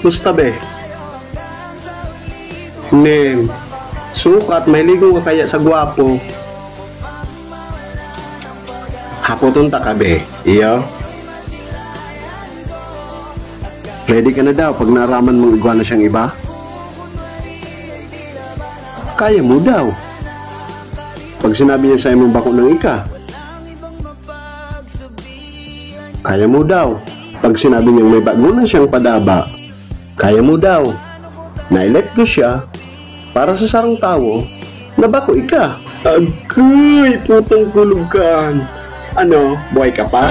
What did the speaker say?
Musta be? Neng, sukat, may ligo ka kaya sa gwapo. Hapoton ta ka be, iyo? Ready ka na daw pag naaraman mong iguana siyang iba? Kaya mo daw. Pag sinabi niya sa'yo mong bako ng ika. Kaya mo daw. Pag sinabi niyang may bago na siyang padaba. Kaya mo daw. Na-let go siya para sa sarang tao na bako ika. Agoy, putong kulugan. Ano, buhay ka pa?